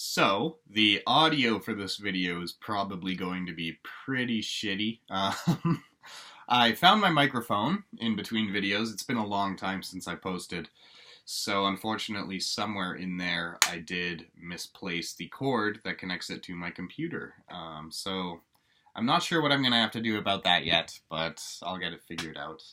So, the audio for this video is probably going to be pretty shitty. I found my microphone in between videos. It's been a long time since I posted. So, unfortunately, somewhere in there, I did misplace the cord that connects it to my computer. So, I'm not sure what I'm going to have to do about that yet, but I'll get it figured out.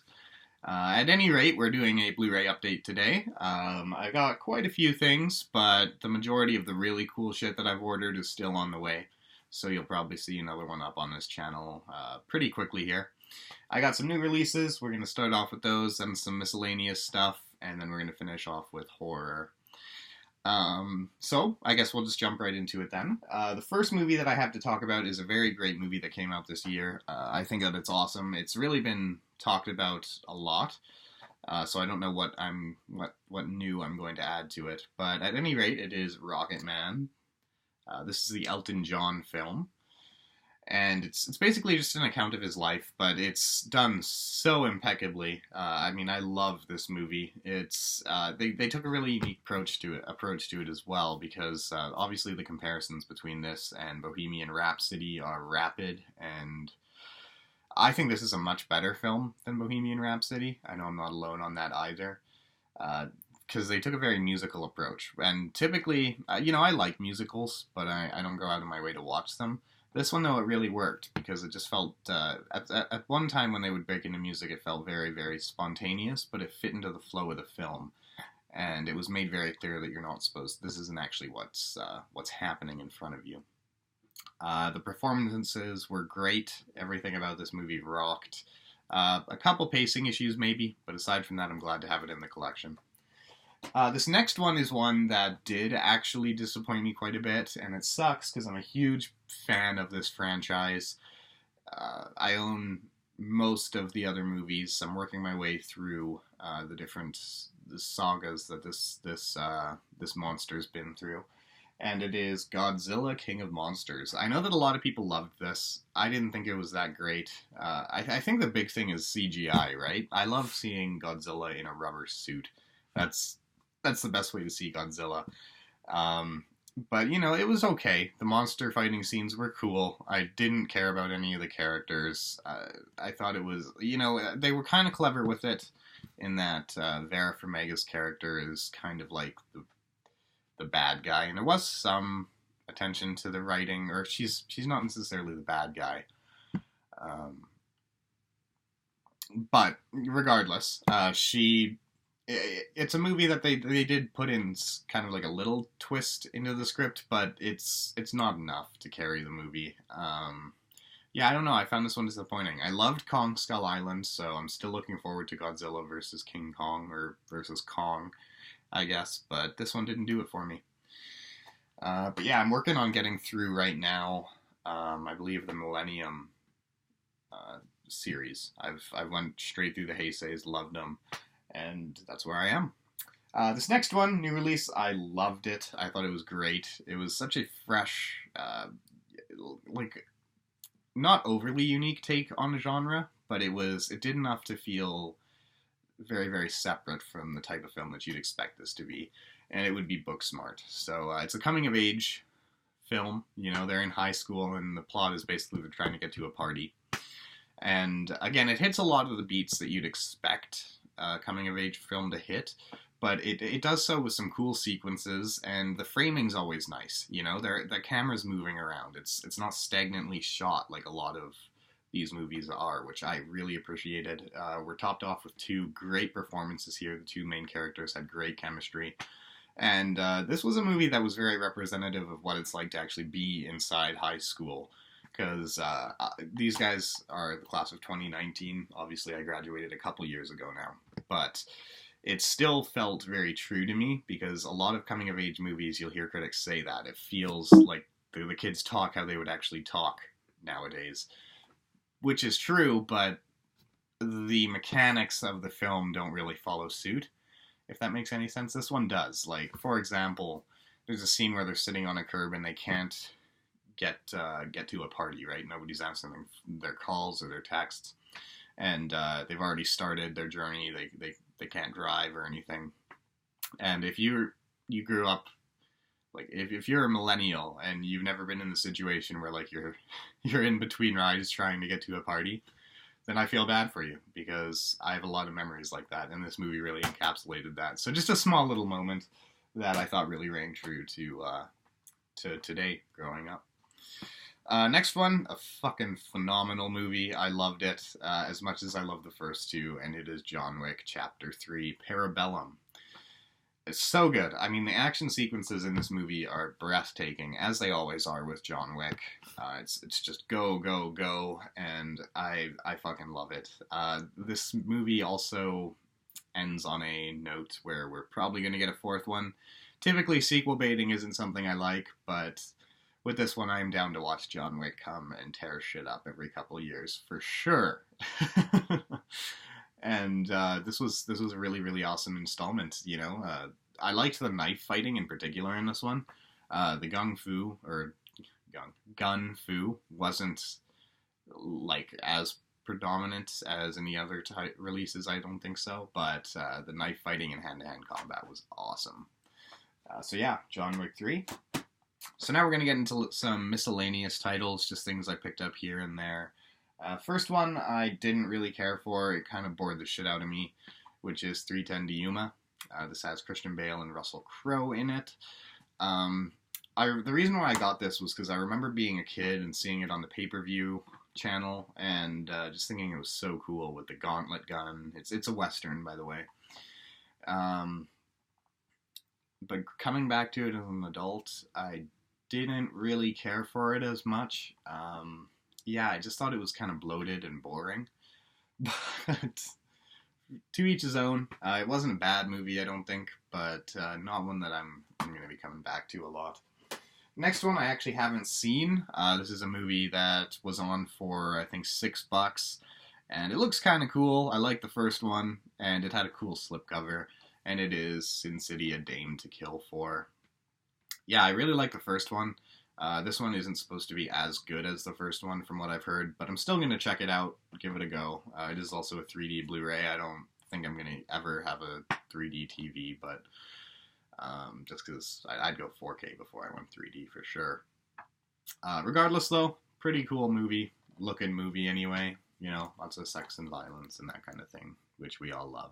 At any rate, we're doing a Blu-ray update today. I got quite a few things, but the majority of the really cool shit that I've ordered is still on the way. So you'll probably see another one up on this channel pretty quickly here. I got some new releases. We're going to start off with those and some miscellaneous stuff, and then we're going to finish off with horror. So I guess we'll just jump right into it then. The first movie that I have to talk about is a very great movie that came out this year. I think that it's awesome. It's really been talked about a lot, so I don't know what new I'm going to add to it. But at any rate, it is Rocket Man. This is the Elton John film. And it's basically just an account of his life, but it's done so impeccably. I mean, I love this movie. It's they took a really unique approach to it as well, because obviously the comparisons between this and Bohemian Rhapsody are rapid, and I think this is a much better film than Bohemian Rhapsody. I know I'm not alone on that either, because they took a very musical approach. And typically, I like musicals, but I don't go out of my way to watch them. This one, though, it really worked, because it just felt, at one time when they would break into music, it felt very, very spontaneous, but it fit into the flow of the film. And it was made very clear that you're not this isn't actually what's happening in front of you. The performances were great. Everything about this movie rocked. A couple pacing issues, maybe, but aside from that, I'm glad to have it in the collection. This next one is one that did actually disappoint me quite a bit, and it sucks because I'm a huge fan of this franchise. I own most of the other movies. I'm working my way through the sagas that this monster's been through, and it is Godzilla, King of Monsters. I know that a lot of people loved this. I didn't think it was that great. I think the big thing is CGI, right? I love seeing Godzilla in a rubber suit. That's the best way to see Godzilla. But, it was okay. The monster fighting scenes were cool. I didn't care about any of the characters. I thought it was, they were kind of clever with it, in that Vera Farmiga's character is kind of like the bad guy. And there was some attention to the writing, or she's not necessarily the bad guy. But regardless, it's a movie that they did put in kind of like a little twist into the script, but it's not enough to carry the movie. I don't know. I found this one disappointing. I loved Kong Skull Island, so I'm still looking forward to Godzilla versus King Kong, or versus Kong, I guess. But this one didn't do it for me. But yeah, I'm working on getting through right now. I believe the Millennium series. I went straight through the Heiseis, loved them. And that's where I am. This next one, new release, I loved it. I thought it was great. It was such a fresh, not overly unique take on the genre, but it did enough to feel very, very separate from the type of film that you'd expect this to be. And it would be Booksmart. So it's a coming-of-age film. They're in high school, and the plot is basically they're trying to get to a party. And again, it hits a lot of the beats that you'd expect coming-of-age film to hit, but it does so with some cool sequences, and the framing's always nice. The camera's moving around. It's not stagnantly shot like a lot of these movies are, which I really appreciated. We're topped off with two great performances here. The two main characters had great chemistry, and this was a movie that was very representative of what it's like to actually be inside high school. Because these guys are the class of 2019. Obviously, I graduated a couple years ago now. But it still felt very true to me, because a lot of coming-of-age movies, you'll hear critics say that. It feels like the kids talk how they would actually talk nowadays. Which is true, but the mechanics of the film don't really follow suit, if that makes any sense. This one does. Like, for example, there's a scene where they're sitting on a curb and they can't get to a party, right? Nobody's answering their calls or their texts, and they've already started their journey. They can't drive or anything. And if you grew up Like, if you're a millennial and you've never been in the situation where, like, you're in between rides trying to get to a party, then I feel bad for you, because I have a lot of memories like that, and this movie really encapsulated that. So just a small little moment that I thought really rang true to today growing up. Next one, a fucking phenomenal movie. I loved it as much as I loved the first two, and it is John Wick Chapter 3, Parabellum. It's so good. I mean, the action sequences in this movie are breathtaking, as they always are with John Wick. It's just go, go, go, and I fucking love it. This movie also ends on a note where we're probably going to get a fourth one. Typically, sequel baiting isn't something I like, but with this one, I'm down to watch John Wick come and tear shit up every couple of years, for sure. And this was a really, really awesome installment, you know. I liked the knife fighting in particular in this one. The gun fu wasn't like as predominant as any other releases, I don't think so, but the knife fighting and hand-to-hand combat was awesome. So yeah, John Wick 3. So now we're going to get into some miscellaneous titles, just things I picked up here and there. First one I didn't really care for. It kind of bored the shit out of me, which is 310 to Yuma. This has Christian Bale and Russell Crowe in it. The reason why I got this was because I remember being a kid and seeing it on the pay-per-view channel, and just thinking it was so cool with the gauntlet gun. It's a Western, by the way. But coming back to it as an adult, I didn't really care for it as much. Yeah, I just thought it was kind of bloated and boring. But to each his own. It wasn't a bad movie, I don't think, but not one that I'm going to be coming back to a lot. Next one I actually haven't seen. This is a movie that was on for, I think, $6, and it looks kind of cool. I like the first one, and it had a cool slipcover, and it is Sin City: A Dame to Kill For. Yeah, I really like the first one. This one isn't supposed to be as good as the first one from what I've heard, but I'm still going to check it out, give it a go. It is also a 3D Blu-ray. I don't think I'm going to ever have a 3D TV, but just because I'd go 4K before I went 3D for sure. Regardless, though, pretty cool movie, looking movie anyway. You know, lots of sex and violence and that kind of thing, which we all love.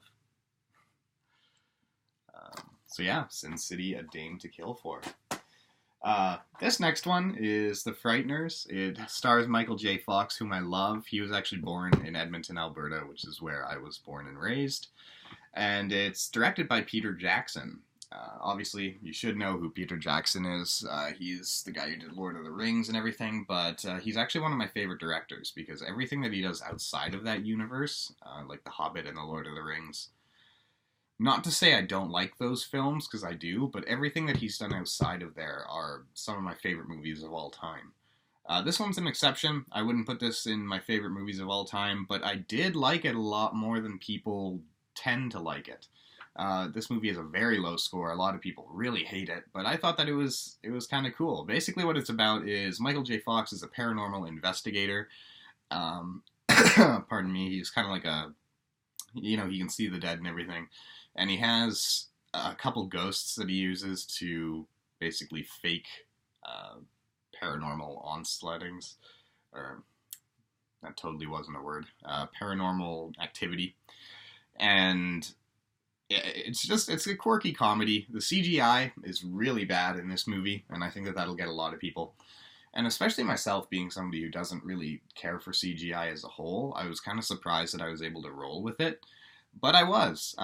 So yeah, Sin City: A Dame to Kill For. This next one is The Frighters. It stars Michael J. Fox, whom I love. He was actually born in Edmonton, Alberta, which is where I was born and raised. And it's directed by Peter Jackson. Obviously, you should know who Peter Jackson is. He's the guy who did Lord of the Rings and everything, but he's actually one of my favorite directors, because everything that he does outside of that universe, like The Hobbit and The Lord of the Rings, not to say I don't like those films, because I do, but everything that he's done outside of there are some of my favorite movies of all time. This one's an exception. I wouldn't put this in my favorite movies of all time, but I did like it a lot more than people tend to like it. This movie has a very low score. A lot of people really hate it, but I thought that it was kind of cool. Basically what it's about is Michael J. Fox is a paranormal investigator. Pardon me, he's kind of like a, you know, he can see the dead and everything. And he has a couple ghosts that he uses to basically fake paranormal onslauhtings. Or, that totally wasn't a word. Paranormal activity. And it's a quirky comedy. The CGI is really bad in this movie, and I think that that'll get a lot of people. And especially myself, being somebody who doesn't really care for CGI as a whole, I was kind of surprised that I was able to roll with it. But I was.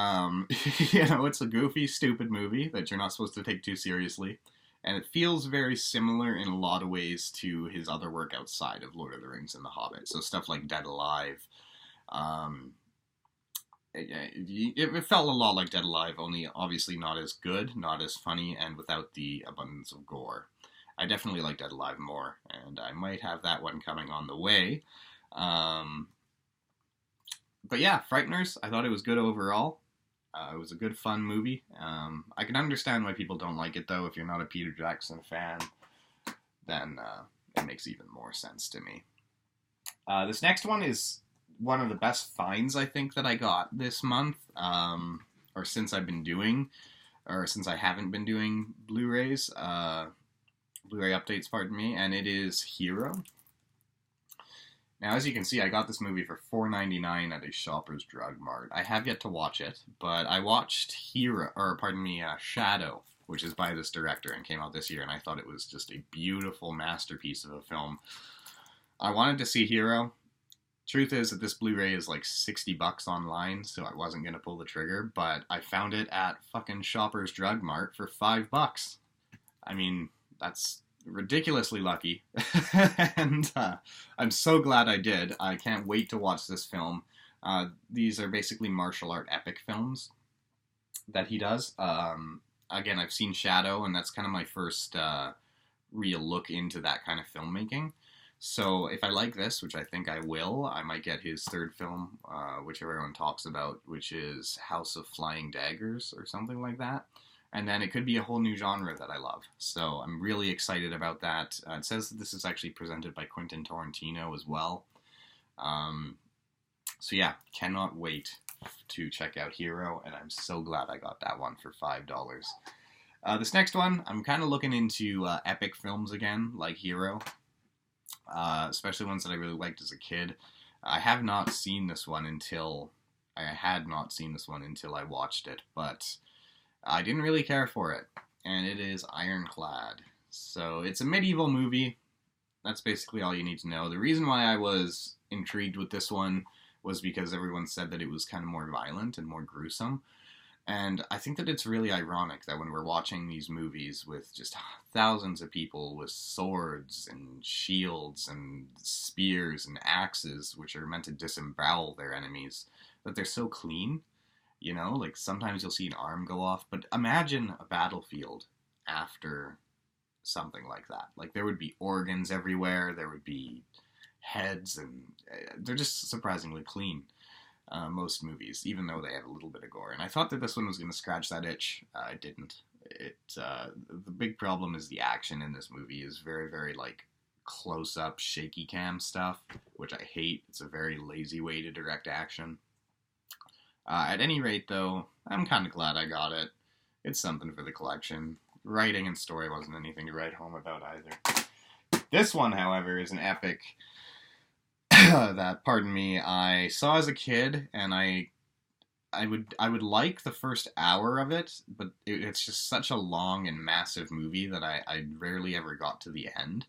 You know, it's a goofy, stupid movie that you're not supposed to take too seriously. And it feels very similar in a lot of ways to his other work outside of Lord of the Rings and The Hobbit. So stuff like Dead Alive. It felt a lot like Dead Alive, only obviously not as good, not as funny, and without the abundance of gore. I definitely like Dead Alive more, and I might have that one coming on the way. But yeah, Frighteners, I thought it was good overall. It was a good, fun movie. I can understand why people don't like it, though. If you're not a Peter Jackson fan, then it makes even more sense to me. This next one is one of the best finds, I think, that I got this month, or since I've been doing, or since I haven't been doing Blu-rays, Blu-ray updates, pardon me, and it is Hero. Now, as you can see, I got this movie for $4.99 at a Shoppers Drug Mart. I have yet to watch it, but I watched Shadow, which is by this director and came out this year, and I thought it was just a beautiful masterpiece of a film. I wanted to see Hero. Truth is that this Blu-ray is like $60 online, so I wasn't going to pull the trigger, but I found it at fucking Shoppers Drug Mart for $5. I mean, that's ridiculously lucky, and I'm so glad I did. I can't wait to watch this film. These are basically martial art epic films that he does. Again, I've seen Shadow, and that's kind of my first real look into that kind of filmmaking. So if I like this, which I think I will, I might get his third film, which everyone talks about, which is House of Flying Daggers or something like that. And then it could be a whole new genre that I love. So I'm really excited about that. It says that this is actually presented by Quentin Tarantino as well. So yeah, cannot wait to check out Hero, and I'm so glad I got that one for $5. This next one, I'm kind of looking into epic films again, like Hero. Especially ones that I really liked as a kid. I had not seen this one until I watched it, but I didn't really care for it, and it is Ironclad. So it's a medieval movie. That's basically all you need to know. The reason why I was intrigued with this one was because everyone said that it was kind of more violent and more gruesome. And I think that it's really ironic that when we're watching these movies with just thousands of people with swords and shields and spears and axes, which are meant to disembowel their enemies, that they're so clean. You know, like sometimes you'll see an arm go off, but imagine a battlefield after something like that. Like there would be organs everywhere, there would be heads, and they're just surprisingly clean. Most movies, even though they have a little bit of gore. And I thought that this one was going to scratch that itch. It didn't. The big problem is the action in this movie is very, very, like, close-up, shaky cam stuff, which I hate. It's a very lazy way to direct action. At any rate, though, I'm kind of glad I got it. It's something for the collection. Writing and story wasn't anything to write home about either. This one, however, is an epic that, pardon me, I saw as a kid, and I would like the first hour of it, but it's just such a long and massive movie that I rarely ever got to the end.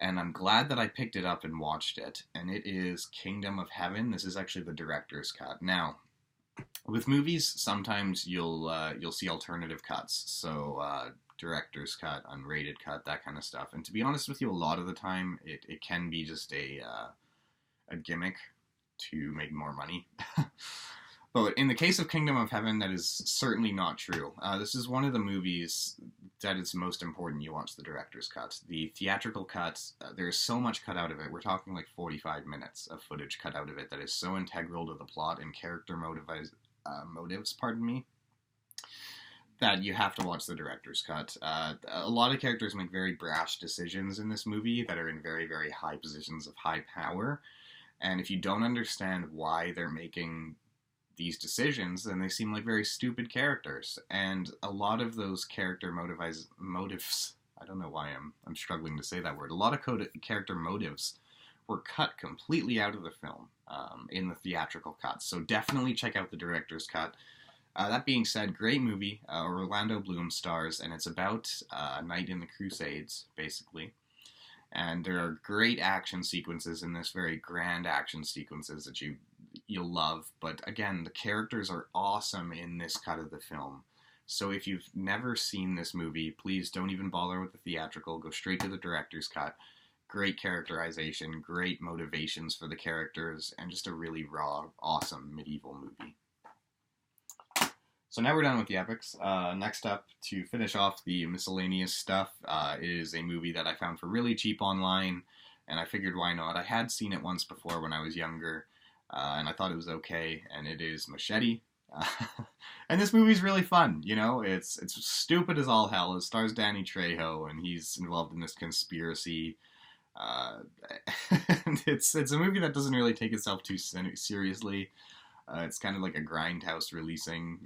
And I'm glad that I picked it up and watched it, and it is Kingdom of Heaven. This is actually the director's cut. Now, with movies, sometimes you'll see alternative cuts, so director's cut, unrated cut, that kind of stuff. And to be honest with you, a lot of the time, it can be just a gimmick to make more money. But in the case of Kingdom of Heaven, that is certainly not true. This is one of the movies that it's most important you watch the director's cut. The theatrical cut, there's so much cut out of it. We're talking like 45 minutes of footage cut out of it that is so integral to the plot and character motives, that you have to watch the director's cut. A lot of characters make very brash decisions in this movie that are in very, very high positions of high power. And if you don't understand why they're making these decisions, then they seem like very stupid characters. And a lot of those character motives, I don't know why I'm struggling to say that word, a lot of character motives were cut completely out of the film in the theatrical cut. So definitely check out the director's cut. That being said, great movie. Orlando Bloom stars, and it's about a night in the Crusades, basically. And there are great action sequences in this, very grand action sequences that you'll love. But again, the characters are awesome in this cut of the film. So if you've never seen this movie, please don't even bother with the theatrical. Go straight to the director's cut. Great characterization, great motivations for the characters, and just a really raw, awesome medieval movie. So now we're done with the epics. Next up, to finish off the miscellaneous stuff, is a movie that I found for really cheap online, and I figured why not. I had seen it once before when I was younger, and I thought it was okay, and it is Machete. And this movie's really fun, you know? It's stupid as all hell. It stars Danny Trejo, and he's involved in this conspiracy. And it's a movie that doesn't really take itself too seriously. It's kind of like a grindhouse releasing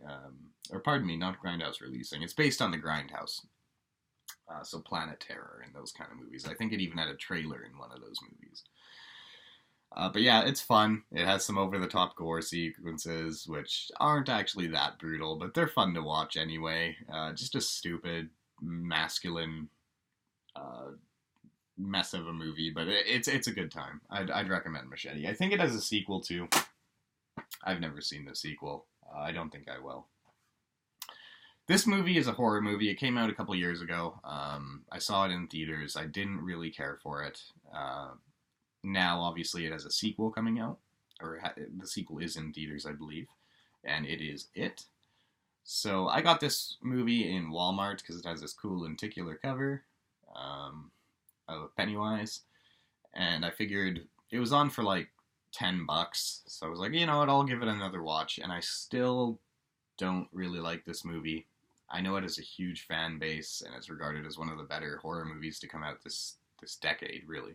or pardon me, not Grindhouse releasing. It's based on the Grindhouse. So Planet Terror and those kind of movies. I think it even had a trailer in one of those movies. But yeah, it's fun. It has some over-the-top gore sequences, which aren't actually that brutal, but they're fun to watch anyway. Just a stupid, masculine mess of a movie, but it's a good time. I'd recommend Machete. I think it has a sequel too. I've never seen the sequel. I don't think I will. This movie is a horror movie. It came out a couple years ago. I saw it in theaters. I didn't really care for it. Now, obviously, it has a sequel coming out. Or the sequel is in theaters, I believe. And it is It. So I got this movie in Walmart because it has this cool lenticular cover of Pennywise. And I figured it was on for like $10. So I was like, you know what, I'll give it another watch. And I still don't really like this movie. I know it has a huge fan base, and it's regarded as one of the better horror movies to come out this decade, really.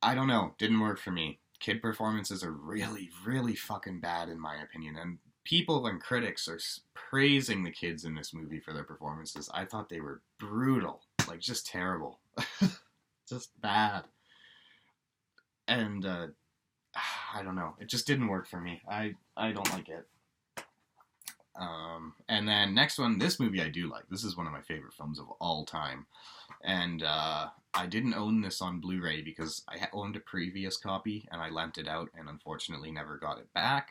I don't know. Didn't work for me. Kid performances are really, really fucking bad, in my opinion. And people and critics are praising the kids in this movie for their performances. I thought they were brutal. Like, just terrible. Just bad. And, I don't know. It just didn't work for me. I don't like it. And then next one, this movie I do like. This is one of my favorite films of all time. And I didn't own this on Blu-ray because I owned a previous copy and I lent it out and unfortunately never got it back.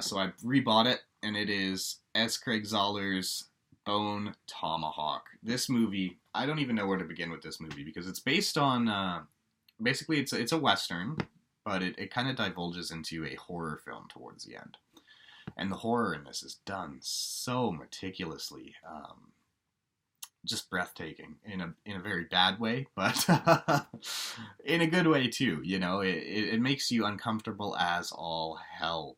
So I rebought it, and it is S. Craig Zahler's Bone Tomahawk. This movie, I don't even know where to begin with this movie because it's based on, basically it's a Western, but it kind of divulges into a horror film towards the end. And the horror in this is done so meticulously, just breathtaking in a very bad way, but in a good way too. You know, it makes you uncomfortable as all hell.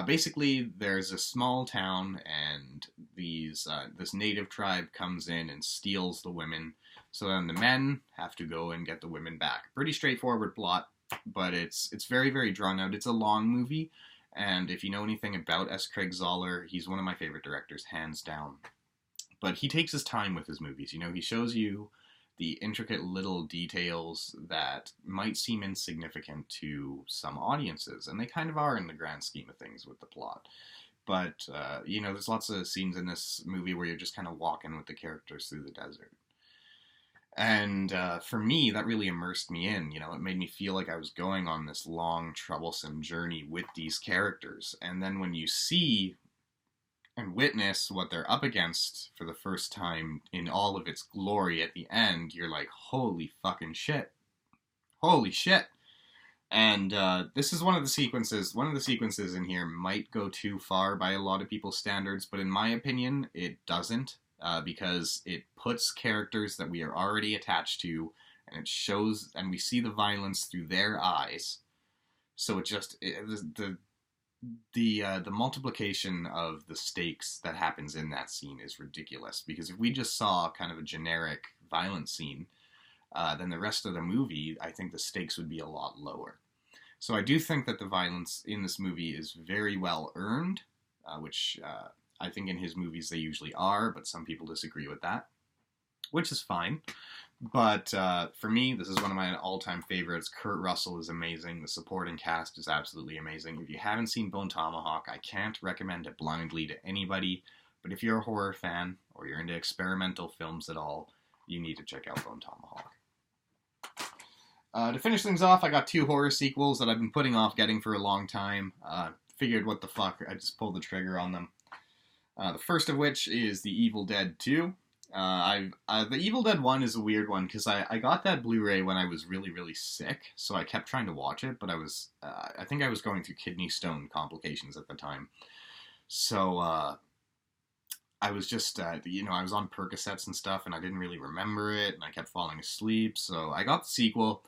Basically, there's a small town, and this native tribe comes in and steals the women. So then the men have to go and get the women back. Pretty straightforward plot, but it's very, very drawn out. It's a long movie. And if you know anything about S. Craig Zahler, he's one of my favorite directors, hands down. But he takes his time with his movies. You know, he shows you the intricate little details that might seem insignificant to some audiences. And they kind of are in the grand scheme of things with the plot. But, you know, there's lots of scenes in this movie where you're just kind of walking with the characters through the desert. And for me, that really immersed me in. You know, it made me feel like I was going on this long, troublesome journey with these characters. And then when you see and witness what they're up against for the first time in all of its glory at the end, you're like, holy fucking shit. Holy shit. And this is one of the sequences in here might go too far by a lot of people's standards, but in my opinion, it doesn't. Because it puts characters that we are already attached to, and it shows, and we see the violence through their eyes. So the multiplication of the stakes that happens in that scene is ridiculous. Because if we just saw kind of a generic violent scene, then the rest of the movie, I think the stakes would be a lot lower. So I do think that the violence in this movie is very well earned, which I think in his movies they usually are, but some people disagree with that, which is fine. But for me, this is one of my all-time favorites. Kurt Russell is amazing. The supporting cast is absolutely amazing. If you haven't seen Bone Tomahawk, I can't recommend it blindly to anybody. But if you're a horror fan, or you're into experimental films at all, you need to check out Bone Tomahawk. To finish things off, I got 2 horror sequels that I've been putting off getting for a long time. Figured, what the fuck, I just pulled the trigger on them. The first of which is The Evil Dead 2. The Evil Dead 1 is a weird one, because I got that Blu-ray when I was really, really sick, so I kept trying to watch it, but I think I was going through kidney stone complications at the time. So, I was just, I was on Percocets and stuff, and I didn't really remember it, and I kept falling asleep, so I got the sequel,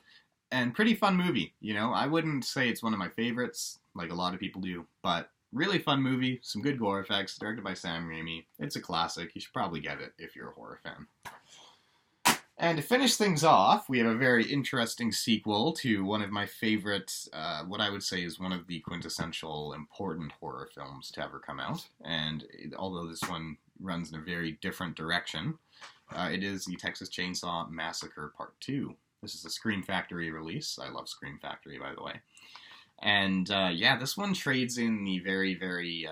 and pretty fun movie, you know? I wouldn't say it's one of my favorites, like a lot of people do, but really fun movie, some good gore effects, directed by Sam Raimi. It's a classic. You should probably get it if you're a horror fan. And to finish things off, we have a very interesting sequel to one of my favorite, what I would say is one of the quintessential important horror films to ever come out. And although this one runs in a very different direction, it is the Texas Chainsaw Massacre Part 2. This is a Scream Factory release. I love Scream Factory, by the way. And yeah, this one trades in the very, very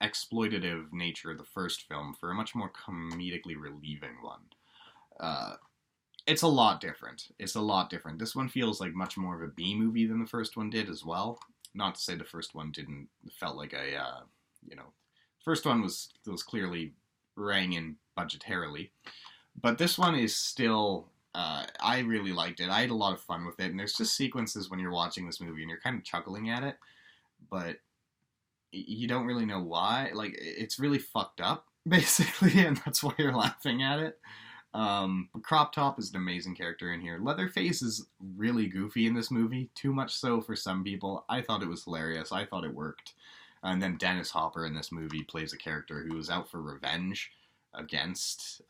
exploitative nature of the first film for a much more comedically relieving one. It's a lot different. It's a lot different. This one feels like much more of a B movie than the first one did as well. Not to say the first one felt like a, first one was clearly rang in budgetarily. But this one is still, I really liked it. I had a lot of fun with it. And there's just sequences when you're watching this movie and you're kind of chuckling at it, but you don't really know why. Like, it's really fucked up, basically, and that's why you're laughing at it. Crop Top is an amazing character in here. Leatherface is really goofy in this movie, too much so for some people. I thought it was hilarious. I thought it worked. And then Dennis Hopper in this movie plays a character who is out for revenge against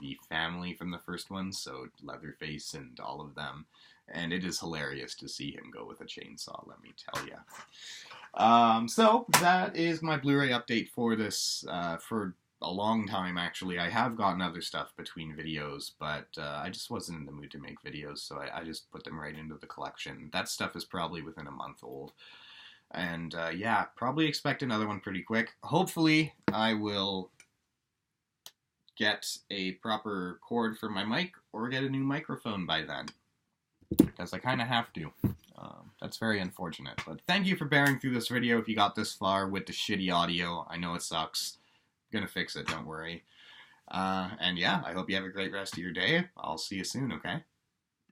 the family from the first one, so Leatherface and all of them. And it is hilarious to see him go with a chainsaw, let me tell you. So that is my Blu-ray update for this, for a long time, actually. I have gotten other stuff between videos, but I just wasn't in the mood to make videos, so I just put them right into the collection. That stuff is probably within a month old. And yeah, probably expect another one pretty quick. Hopefully, I will get a proper cord for my mic, or get a new microphone by then. Because I kind of have to. That's very unfortunate. But thank you for bearing through this video if you got this far with the shitty audio. I know it sucks. Gonna fix it, don't worry. And yeah, I hope you have a great rest of your day. I'll see you soon, okay?